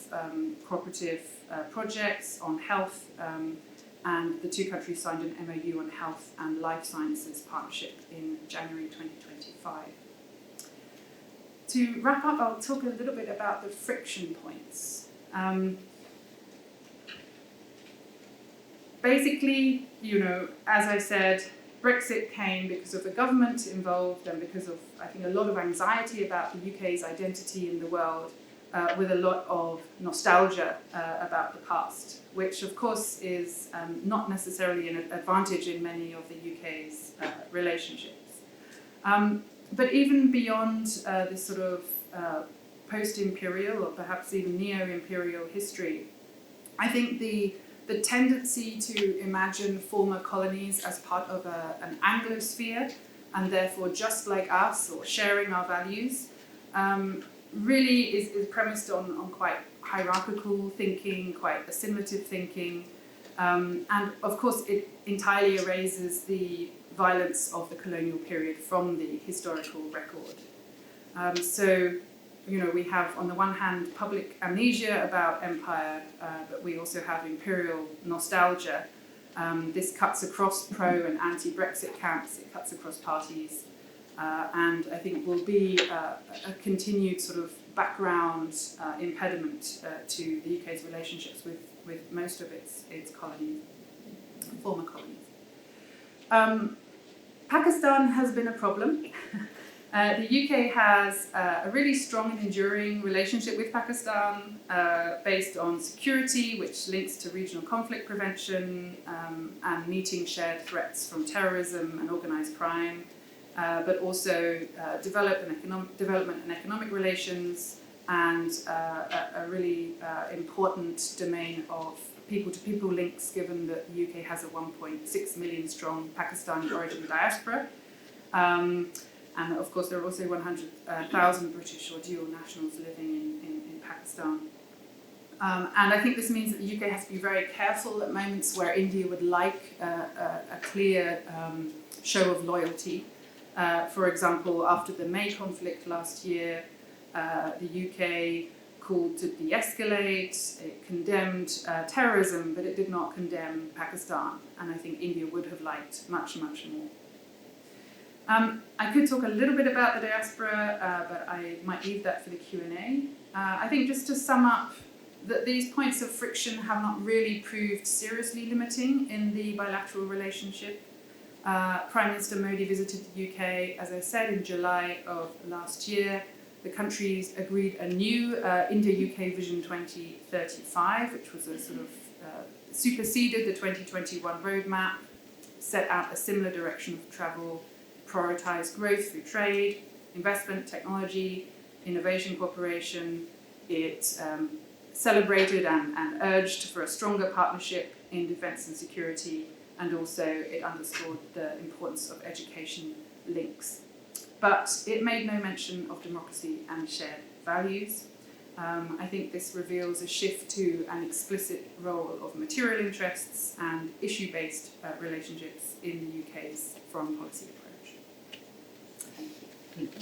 cooperative projects on health, and the two countries signed an MOU on health and life sciences partnership in January 2025. To wrap up, I'll talk a little bit about the friction points. Basically, as I said, Brexit came because of the government involved and because of, I think, a lot of anxiety about the UK's identity in the world, with a lot of nostalgia about the past, which of course is not necessarily an advantage in many of the UK's relationships. But even beyond this sort of post-imperial or perhaps even neo-imperial history, I think the tendency to imagine former colonies as part of an Anglosphere and therefore just like us or sharing our values really is premised on quite hierarchical thinking, quite assimilative thinking, and of course it entirely erases the violence of the colonial period from the historical record. So we have on the one hand public amnesia about empire, but we also have imperial nostalgia. This cuts across pro and anti-Brexit camps, it cuts across parties, and I think will be a continued sort of background impediment to the UK's relationships with most of its colonies, former colonies. Pakistan has been a problem. The UK has a really strong and enduring relationship with Pakistan based on security, which links to regional conflict prevention and meeting shared threats from terrorism and organised crime, but also development and economic relations, and a really important domain of people-to-people links, given that the UK has a 1.6 million strong Pakistani origin diaspora. And of course, there are also 100,000 British or dual nationals living in Pakistan. And I think this means that the UK has to be very careful at moments where India would like a clear show of loyalty. For example, after the May conflict last year, the UK called to de-escalate, it condemned terrorism, but it did not condemn Pakistan. And I think India would have liked much, much more. I could talk a little bit about the diaspora, but I might leave that for the Q&A. I think just to sum up, that these points of friction have not really proved seriously limiting in the bilateral relationship. Prime Minister Modi visited the UK, as I said, in July of last year. The countries agreed a new Indo-UK Vision 2035, which was a sort of superseded the 2021 roadmap, set out a similar direction of travel, prioritised growth through trade, investment, technology, innovation, cooperation. It celebrated and urged for a stronger partnership in defence and security, and also it underscored the importance of education links. But it made no mention of democracy and shared values. I think this reveals a shift to an explicit role of material interests and issue-based relationships in the UK's foreign policy approach. Thank you.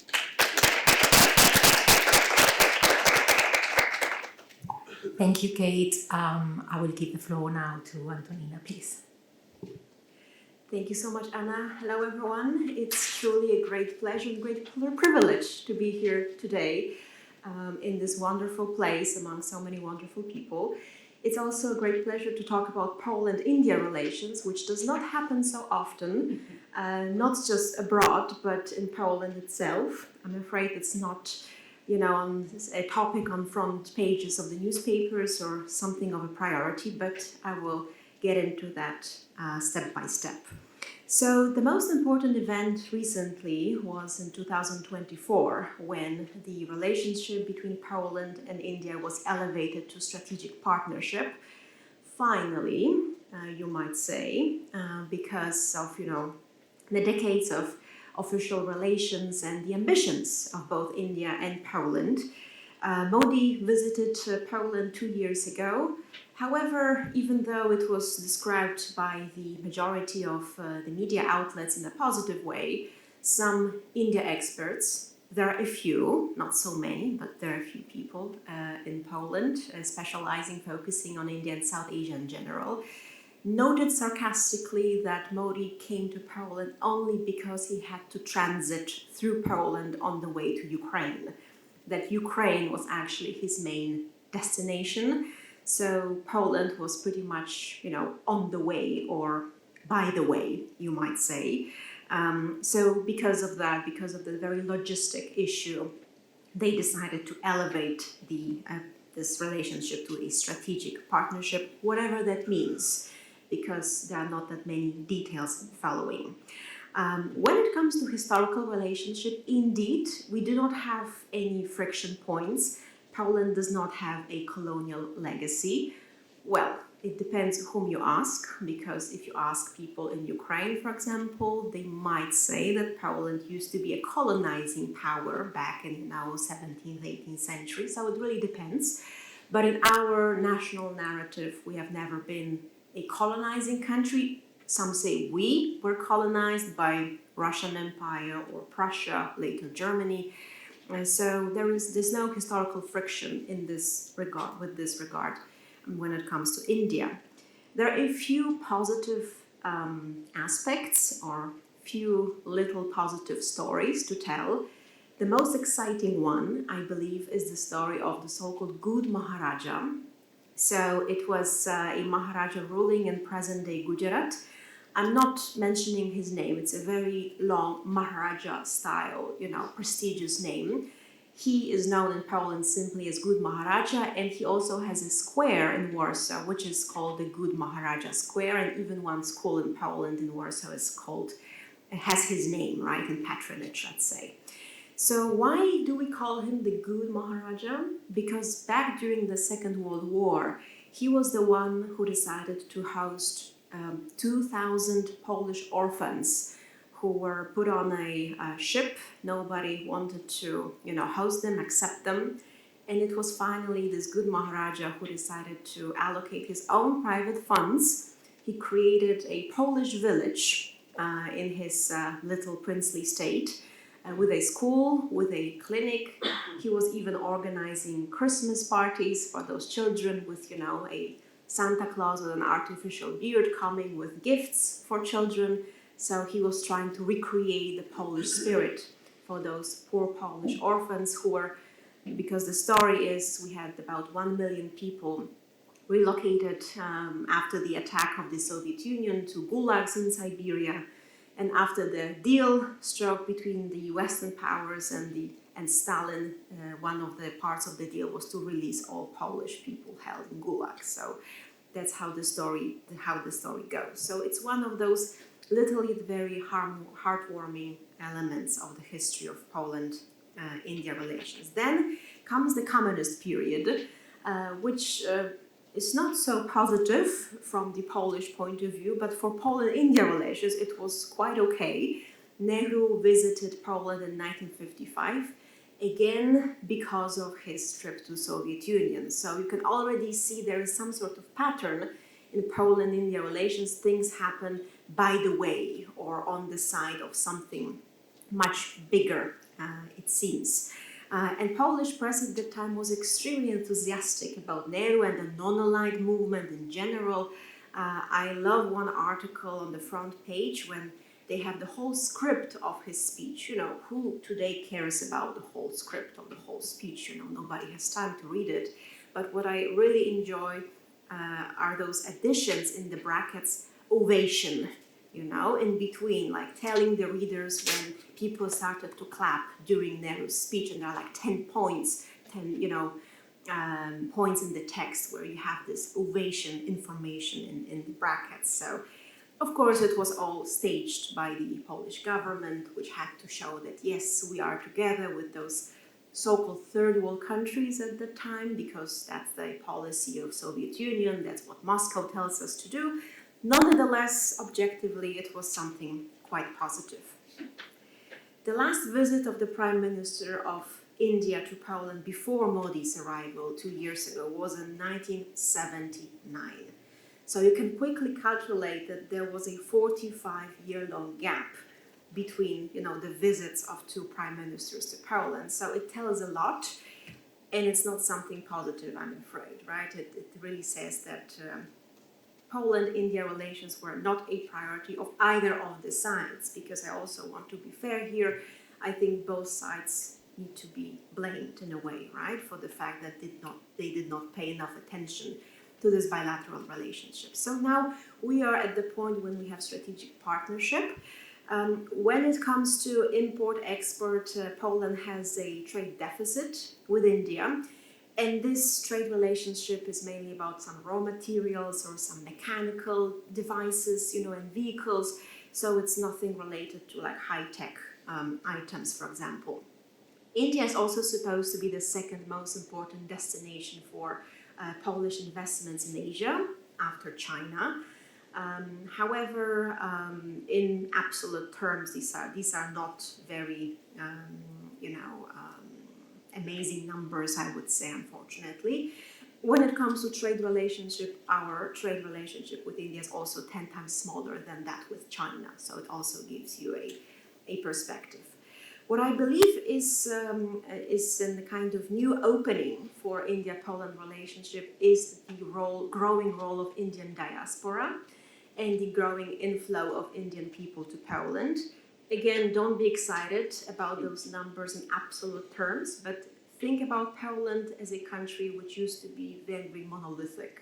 Thank you, Kate. I will give the floor now to Antonina, please. Thank you so much, Anna. Hello, everyone. It's truly a great pleasure and great privilege to be here today in this wonderful place among so many wonderful people. It's also a great pleasure to talk about Poland-India relations, which does not happen so often, not just abroad, but in Poland itself. I'm afraid it's not, on a topic on front pages of the newspapers or something of a priority, but I will get into that step by step. So the most important event recently was in 2024, when the relationship between Poland and India was elevated to strategic partnership. Finally, you might say, because of the decades of official relations and the ambitions of both India and Poland. Modi visited Poland 2 years ago. However, even though it was described by the majority of the media outlets in a positive way, some India experts, there are a few, not so many, but there are a few people in Poland specializing, focusing on India and South Asia in general, noted sarcastically that Modi came to Poland only because he had to transit through Poland on the way to Ukraine, that Ukraine was actually his main destination. So Poland was pretty much, on the way, or by the way, you might say. So because of that, because of the very logistic issue, they decided to elevate this relationship to a strategic partnership, whatever that means, because there are not that many details following. When it comes to historical relationship, indeed, we do not have any friction points. Poland does not have a colonial legacy. Well, it depends whom you ask, because if you ask people in Ukraine, for example, they might say that Poland used to be a colonizing power back in 17th, 18th century, so it really depends. But in our national narrative, we have never been a colonizing country. Some say we were colonized by Russian Empire or Prussia, later Germany. And so there's no historical friction in this regard, when it comes to India. There are a few positive aspects or few little positive stories to tell. The most exciting one, I believe, is the story of the so-called good Maharaja. So it was a Maharaja ruling in present-day Gujarat. I'm not mentioning his name. It's a very long Maharaja style, prestigious name. He is known in Poland simply as Good Maharaja, and he also has a square in Warsaw, which is called the Good Maharaja Square, and even one school in Poland in Warsaw has his name, right, in patronage, let's say. So why do we call him the Good Maharaja? Because back during the Second World War, he was the one who decided to host 2,000 Polish orphans who were put on a ship. Nobody wanted to, host them, accept them. And it was finally this good Maharaja who decided to allocate his own private funds. He created a Polish village in his little princely state. with a school, with a clinic. He was even organizing Christmas parties for those children with, you know, a Santa Claus with an artificial beard coming with gifts for children. So he was trying to recreate the Polish spirit for those poor Polish orphans who were, because the story is we had about 1 million people relocated after the attack of the Soviet Union to gulags in Siberia. And after the deal struck between the Western powers and Stalin, one of the parts of the deal was to release all Polish people held in gulags. So that's how the story goes. So it's one of those little yet very heartwarming elements of the history of Poland-India relations. Then comes the communist period, which is not so positive from the Polish point of view, but for Poland-India relations, it was quite okay. Nehru visited Poland in 1955, again because of his trip to Soviet Union. So you can already see there is some sort of pattern in Poland-India relations. Things happen by the way or on the side of something much bigger, it seems. And Polish press at the time was extremely enthusiastic about Nehru and the non-aligned movement in general. I love one article on the front page when they have the whole script of his speech. You know, who today cares about the whole script of the whole speech? You know, nobody has time to read it. But what I really enjoy are those additions in the brackets, ovation, you know, in between, like telling the readers when people started to clap during Nehru's speech, and there are like 10 points, 10, you know, points in the text where you have this ovation information in the brackets. So, of course, it was all staged by the Polish government, which had to show that, yes, we are together with those so-called third world countries at the time, because that's the policy of Soviet Union, that's what Moscow tells us to do. Nonetheless, objectively, it was something quite positive. The last visit of the Prime Minister of India to Poland before Modi's arrival 2 years ago was in 1979. So you can quickly calculate that there was a 45-year-long gap between, you know, the visits of two prime ministers to Poland. So it tells a lot, and it's not something positive, I'm afraid, right? It really says that Poland-India relations were not a priority of either of the sides, because I also want to be fair here. I think both sides need to be blamed in a way, right, for the fact that they did not pay enough attention to this bilateral relationship. So now we are at the point when we have strategic partnership. When it comes to import-export, Poland has a trade deficit with India. And this trade relationship is mainly about some raw materials or some mechanical devices, you know, and vehicles. So it's nothing related to like high-tech items, for example. India is also supposed to be the second most important destination for Polish investments in Asia after China. However, in absolute terms, these are not very, amazing numbers, I would say, unfortunately. When it comes to trade relationship, our trade relationship with India is also 10 times smaller than that with China. So it also gives you a perspective. What I believe is in the kind of new opening for India-Poland relationship is the growing role of Indian diaspora and the growing inflow of Indian people to Poland. Again, don't be excited about those numbers in absolute terms, but think about Poland as a country which used to be very monolithic.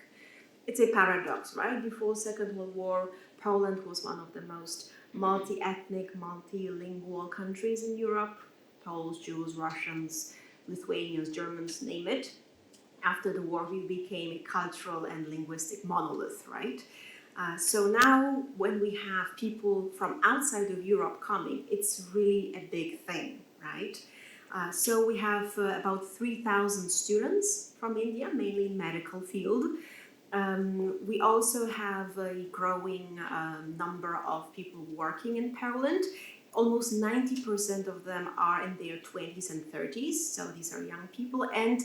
It's a paradox, right? Before Second World War, Poland was one of the most multi-ethnic, multilingual countries in Europe. Poles, Jews, Russians, Lithuanians, Germans, name it. After the war, we became a cultural and linguistic monolith, right? So now when we have people from outside of Europe coming, it's really a big thing, right? So we have about 3,000 students from India, mainly in medical field. We also have a growing number of people working in Poland. Almost 90% of them are in their 20s and 30s, so these are young people, and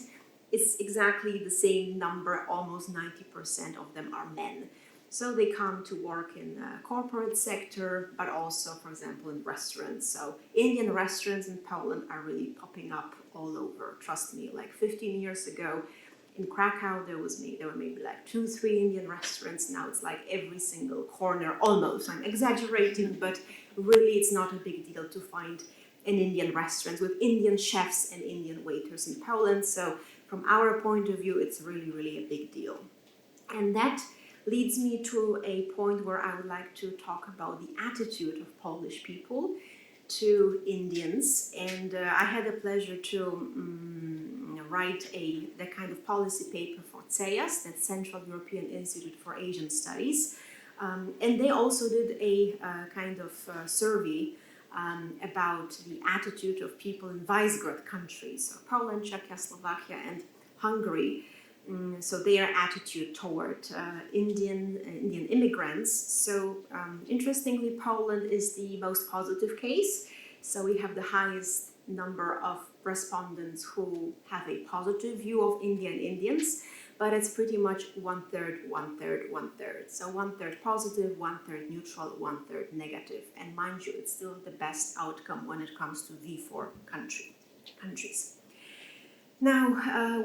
it's exactly the same number, almost 90% of them are men. So they come to work in the corporate sector, but also, for example, in restaurants. So Indian restaurants in Poland are really popping up all over. Trust me, like 15 years ago in Krakow, there were maybe like 2-3 Indian restaurants. Now it's like every single corner, almost. I'm exaggerating, but really it's not a big deal to find an Indian restaurant with Indian chefs and Indian waiters in Poland. So from our point of view, it's really, really a big deal. And that leads me to a point where I would like to talk about the attitude of Polish people to Indians. And I had the pleasure to write the kind of policy paper for CEAS, that's Central European Institute for Asian Studies. And they also did a kind of survey about the attitude of people in Visegrad countries, so Poland, Czechoslovakia, and Hungary. So their attitude toward Indian immigrants. So interestingly, Poland is the most positive case. So we have the highest number of respondents who have a positive view of Indians, but it's pretty much 1/3, 1/3, 1/3. So 1/3 positive, 1/3 neutral, 1/3 negative. And mind you, it's still the best outcome when it comes to V4 countries. Now,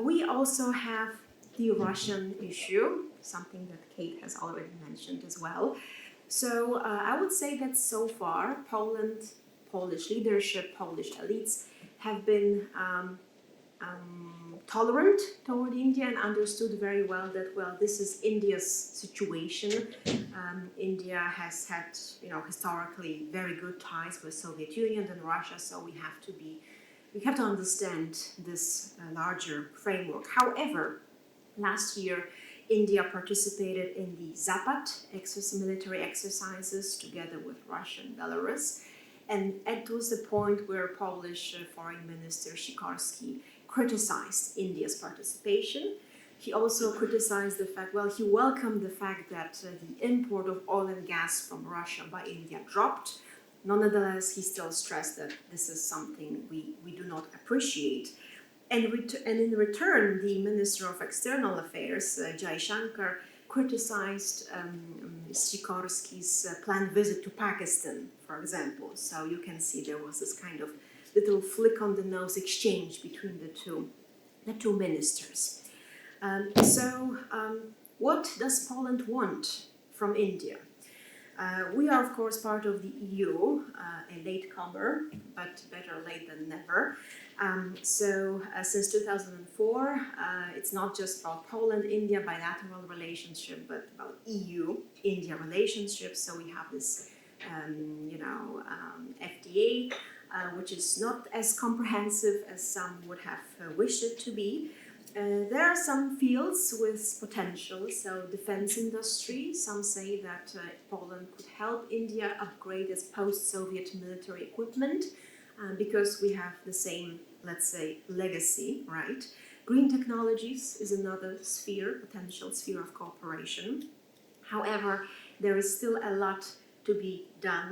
we also have the Russian issue, something that Kate has already mentioned as well. So I would say that so far, Polish leadership, Polish elites have been tolerant toward India and understood very well that, well, this is India's situation. India has had, historically very good ties with Soviet Union and Russia, so we have to understand this larger framework. However, last year, India participated in the Zapad military exercises together with Russia and Belarus. And it was the point where Polish Foreign Minister Sikorski criticized India's participation. He also criticized he welcomed the fact that the import of oil and gas from Russia by India dropped. Nonetheless, he still stressed that this is something we do not appreciate. And in return, the Minister of External Affairs, Jaishankar, criticized Sikorski's planned visit to Pakistan, for example. So you can see there was this kind of little flick on the nose exchange between the two ministers. What does Poland want from India? We are, of course, part of the EU, a latecomer, but better late than never. Since 2004, it's not just about Poland-India bilateral relationship, but about EU-India relationship. So we have this, FTA, which is not as comprehensive as some would have wished it to be. There are some fields with potential, so defense industry. Some say that Poland could help India upgrade its post-Soviet military equipment because we have the same, let's say, legacy, right? Green technologies is another potential sphere of cooperation. However, there is still a lot to be done.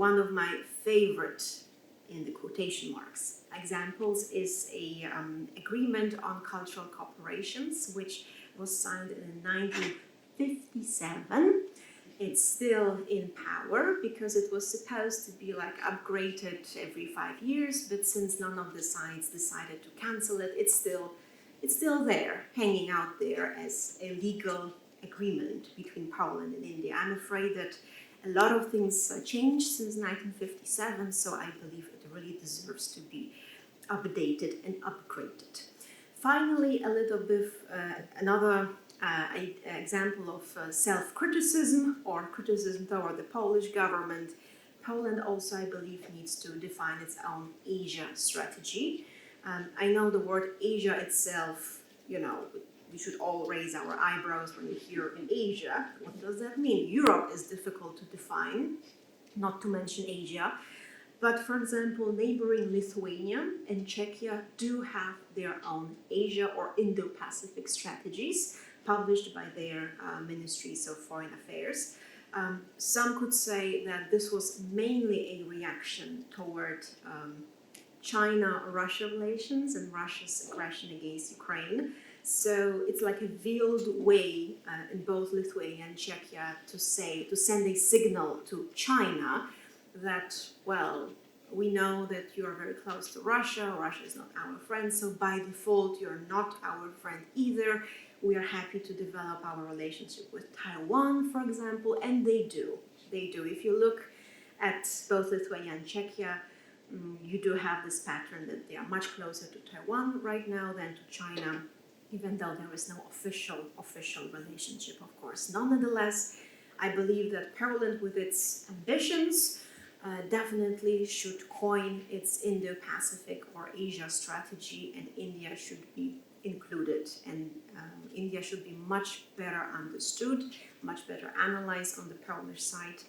One of my favorite, in the quotation marks, examples is a agreement on cultural cooperations, which was signed in 1957. It's still in power because it was supposed to be like upgraded every 5 years, but since none of the sides decided to cancel it, it's still there, hanging out there as a legal agreement between Poland and India. I'm afraid that a lot of things changed since 1957, so I believe it really deserves to be updated and upgraded. Finally, a little bit another example of self-criticism or criticism toward the Polish government. Poland also, I believe, needs to define its own Asia strategy. I know the word Asia itself, we should all raise our eyebrows when we hear in Asia. What does that mean? Europe is difficult to define, not to mention Asia. But for example, neighboring Lithuania and Czechia do have their own Asia or Indo-Pacific strategies published by their ministries of foreign affairs. Some could say that this was mainly a reaction toward China-Russia relations and Russia's aggression against Ukraine. So it's like a veiled way in both Lithuania and Czechia to send a signal to China that, well, we know that you are very close to Russia. Russia is not our friend, so by default, you're not our friend either. We are happy to develop our relationship with Taiwan, for example, and they do. They do. If you look at both Lithuania and Czechia, you do have this pattern that they are much closer to Taiwan right now than to China, even though there is no official relationship, of course. Nonetheless, I believe that parallel with its ambitions, definitely should coin its Indo-Pacífico or Asia strategy, and India should be included, and India should be much better understood, much better analyzed on the parallel side,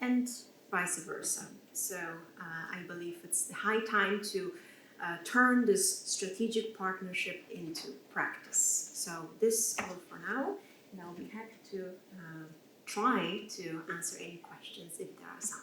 and vice versa. So I believe it's the high time to turn this strategic partnership into practice. So this all for now, and I'll be happy to try to answer any questions if there are some.